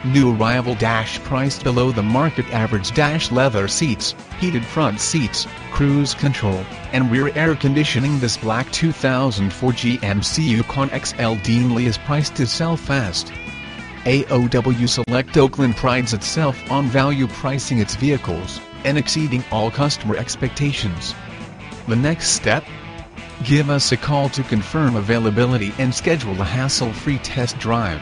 New arrival priced below the market average leather seats, heated front seats, cruise control, and rear air conditioning. This black 2004 GMC Yukon XL Deanly is priced to sell fast. AOW Select Oakland prides itself on value pricing its vehicles, and exceeding all customer expectations. The next step? Give us a call to confirm availability and schedule a hassle-free test drive.